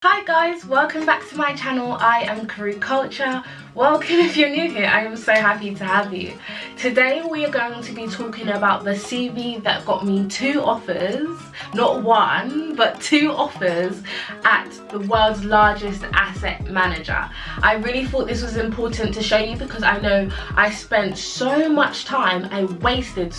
Hi guys, welcome back to my channel. I am Career Culture. Welcome if you're new here. I am so happy to have you. Today we are going to be talking about the CV that got me 2 offers, not 1 but 2 offers at the world's largest asset manager. I really thought this was important to show you because I know I spent so much time, wasted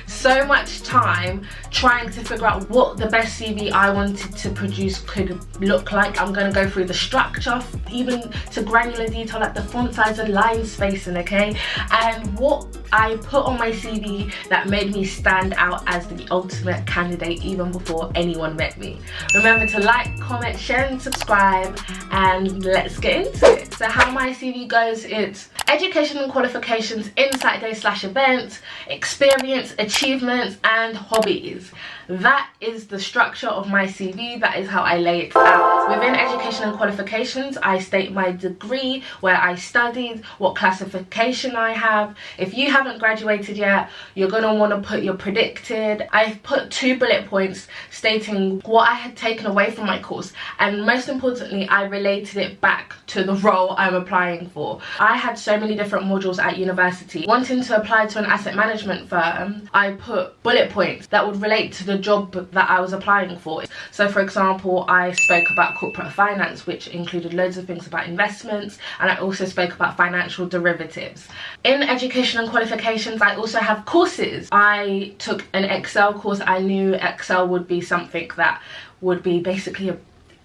so much time trying to figure out what the best CV I wanted to produce could look like. I'm going to go through the structure, even to granular detail like the font size and line spacing, okay, and what I put on my CV that made me stand out as the ultimate candidate even before anyone met me. Remember to like, comment, share and subscribe, and let's get into it. So how my CV goes, it's education and qualifications, insight day / events, experience, achievements and hobbies. That is the structure of my CV. That is how I lay it out. Within education and qualifications, I state my degree, where I studied, what classification I have. If you haven't graduated yet, you're going to want to put your predicted. I've put 2 bullet points stating what I had taken away from my course, and most importantly, I related it back to the role I'm applying for. I had so many different modules at university. Wanting to apply to an asset management firm, I put bullet points that would relate to the job that I was applying for. So for example, I spoke about corporate finance, which included loads of things about investments, and I also spoke about financial derivatives. In education and qualifications, I also have courses. I took an Excel course. I knew Excel would be something that would be basically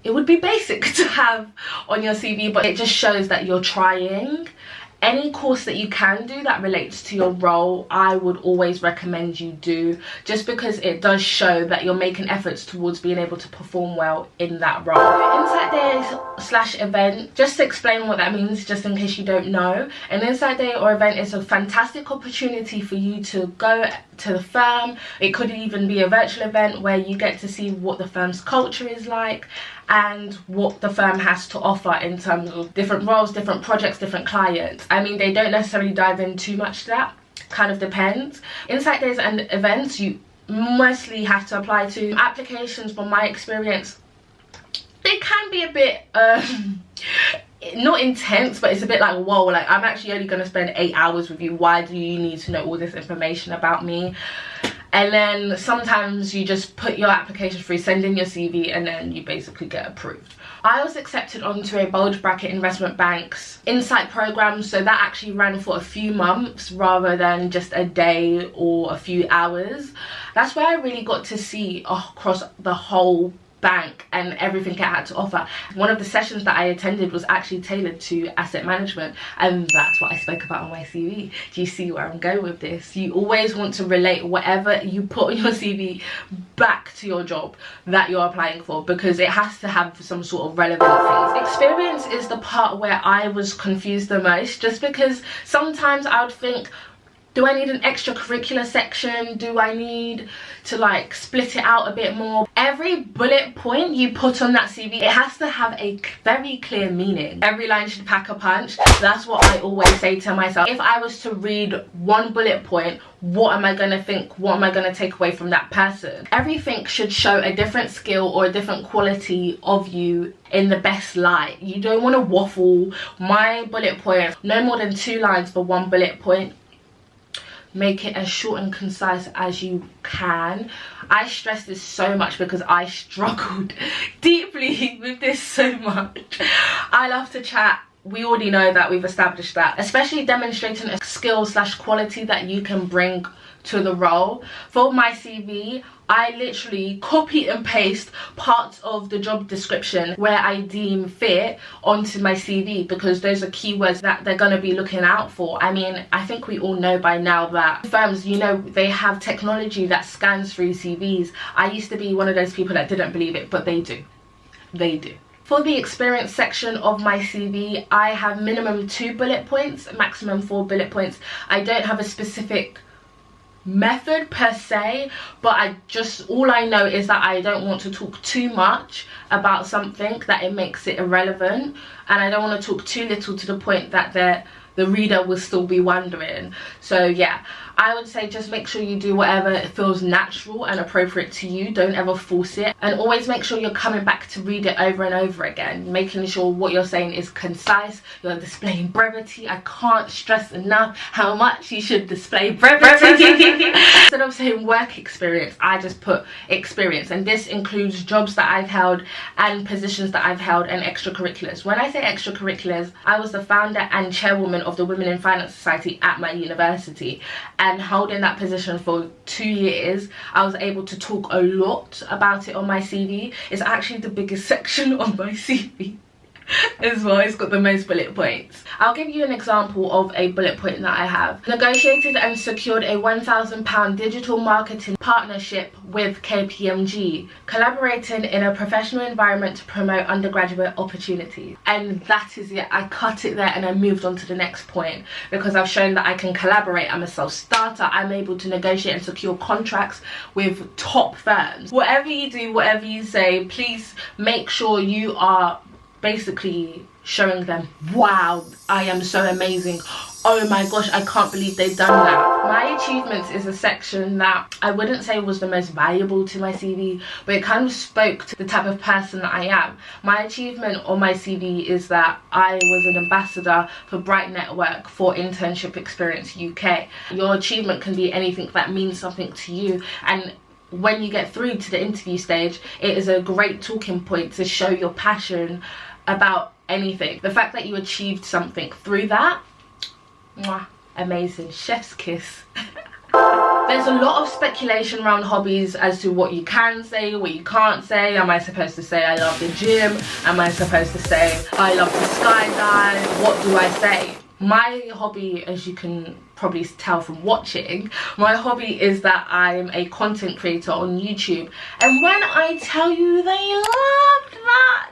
it would be basic to have on your CV, but it just shows that you're trying. Any course that you can do that relates to your role, I would always recommend you do, just because it does show that you're making efforts towards being able to perform well in that role. Insight day / event, just to explain what that means, just in case you don't know, an insight day or event is a fantastic opportunity for you to go to the firm. It could even be a virtual event where you get to see what the firm's culture is like and what the firm has to offer in terms of different roles, different projects, different clients. I mean, they don't necessarily dive in too much to that, kind of depends. Insight days and events you mostly have to apply to. Applications, from my experience, they can be a bit not intense, but it's a bit like, whoa, like I'm actually only going to spend 8 hours with you, why do you need to know all this information about me? And then sometimes you just put your application through, send in your CV, and then you basically get approved. I was accepted onto a bulge bracket investment bank's insight program, so that actually ran for a few months rather than just a day or a few hours. That's where I really got to see across the whole bank and everything it had to offer. One of the sessions that I attended was actually tailored to asset management, and that's what I spoke about on my CV. Do you see where I'm going with this? You always want to relate whatever you put on your CV back to your job that you're applying for, because it has to have some sort of relevancy. Experience is the part where I was confused the most, just because sometimes I would think, do I need an extracurricular section? Do I need to like split it out a bit more? Every bullet point you put on that CV, it has to have a very clear meaning. Every line should pack a punch. That's what I always say to myself. If I was to read 1 bullet point, what am I going to think? What am I going to take away from that person? Everything should show a different skill or a different quality of you in the best light. You don't want to waffle. My bullet point, no more than 2 lines for 1 bullet point. Make it as short and concise as you can. I stress this so much because I struggled deeply with this so much. I love to chat. We already know that, we've established that. Especially demonstrating a skill / quality that you can bring to the role. For my CV, I literally copy and paste parts of the job description where I deem fit onto my CV, because those are keywords that they're going to be looking out for. I mean, I think we all know by now that firms, you know, they have technology that scans through CVs. I used to be one of those people that didn't believe it, but they do. They do. For the experience section of my CV, I have minimum 2 bullet points, maximum 4 bullet points. I don't have a specific method per se, but all I know is that I don't want to talk too much about something that it makes it irrelevant, and I don't want to talk too little to the point that the reader will still be wondering. So yeah, I would say just make sure you do whatever feels natural and appropriate to you. Don't ever force it, and always make sure you're coming back to read it over and over again, making sure what you're saying is concise, you're displaying brevity. I can't stress enough how much you should display brevity. Instead of saying work experience, I just put experience, and this includes jobs that I've held and positions that I've held and extracurriculars. When I say extracurriculars, I was the founder and chairwoman of the Women in Finance Society at my university, and holding that position for 2 years, I was able to talk a lot about it on my CV. It's actually the biggest section on my CV as well. It's got the most bullet points. I'll give you an example of a bullet point that I have. Negotiated and secured a £1,000 digital marketing partnership with KPMG, collaborating in a professional environment to promote undergraduate opportunities. And that is it. I cut it there and I moved on to the next point, because I've shown that I can collaborate. I'm a self-starter. I'm able to negotiate and secure contracts with top firms. Whatever you do, whatever you say, please make sure you are basically showing them, wow, I am so amazing. Oh my gosh, I can't believe they've done that. My achievements is a section that I wouldn't say was the most valuable to my CV, but it kind of spoke to the type of person that I am. My achievement on my CV is that I was an ambassador for Bright Network for Internship Experience UK. Your achievement can be anything that means something to you, and when you get through to the interview stage, it is a great talking point to show your passion about anything. The fact that you achieved something through that, mwah, amazing, chef's kiss. There's a lot of speculation around hobbies as to what you can say, what you can't say. Am I supposed to say I love the gym? Am I supposed to say I love to skydive? What do I say? My hobby, as you can probably tell from watching, my hobby is that I'm a content creator on YouTube. And when I tell you they loved that,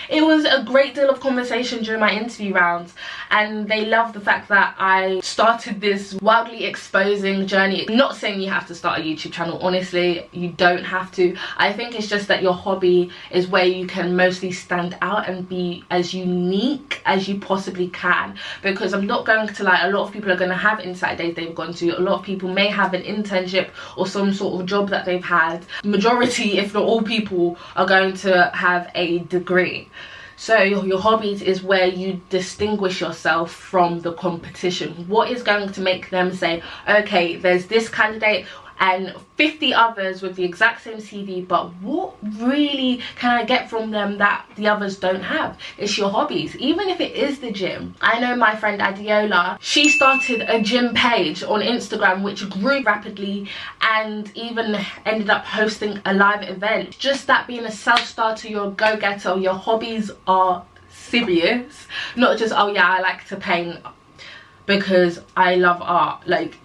it was a great deal of conversation during my interview rounds, and they loved the fact that I started this wildly exposing journey. Not saying you have to start a YouTube channel, honestly, you don't have to. I think it's just that your hobby is where you can mostly stand out and be as unique as you possibly can, because I'm not going to lie, a lot of people are going to have insight days they've gone to. A lot of people may have an internship or some sort of job that they've had. Majority, if not all people, are going to have a degree. So your hobbies is where you distinguish yourself from the competition. What is going to make them say, okay, there's this candidate and 50 others with the exact same CV, but what really can I get from them that the others don't have? It's your hobbies, even if it is the gym. I know my friend Adiola, she started a gym page on Instagram which grew rapidly and even ended up hosting a live event. Just that being a self-starter, you're a go-getter, your hobbies are serious. Not just, oh yeah, I like to paint because I love art. Like,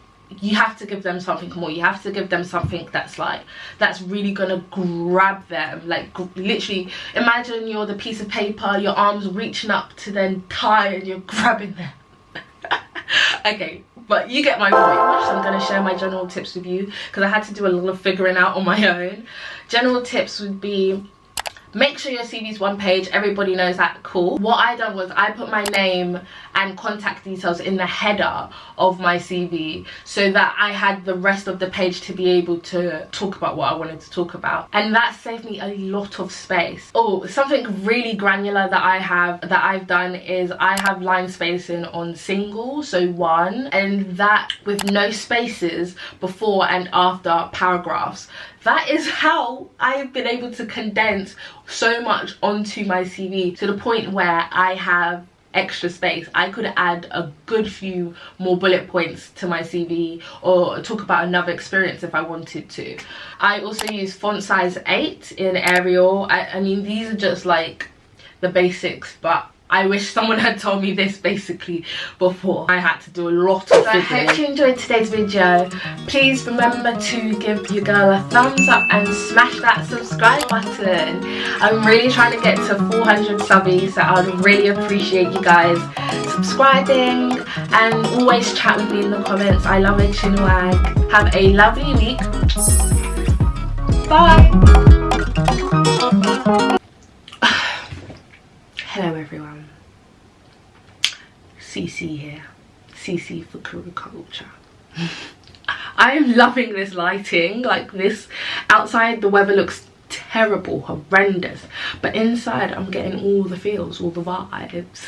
you have to give them something more. You have to give them something that's like, that's really gonna grab them. Like, literally imagine you're the piece of paper, your arms reaching up to then tie and you're grabbing them. Okay, but you get my point. I'm gonna share my general tips with you because I had to do a little figuring out on my own. General tips would be, make sure your CV's one page, everybody knows that, cool. What I done was I put my name and contact details in the header of my CV so that I had the rest of the page to be able to talk about what I wanted to talk about, and that saved me a lot of space. Oh, something really granular that I've done is I have line spacing on single, so 1, and that with no spaces before and after paragraphs. That is how I've been able to condense so much onto my CV, to the point where I have extra space. I could add a good few more bullet points to my CV or talk about another experience if I wanted to. I also use font size 8 in Arial. I mean, these are just like the basics, but I wish someone had told me this basically before I had to do a lot of figuring. I hope you enjoyed today's video. Please remember to give your girl a thumbs up and smash that subscribe button. I'm really trying to get to 400 subbies, so I would really appreciate you guys subscribing, and always chat with me in the comments. I love a chinwag. Have a lovely week. Bye. Hello everyone, CC here, CC for career culture. I am loving this lighting. Like, this outside, the weather looks terrible, horrendous, but inside I'm getting all the feels, all the vibes.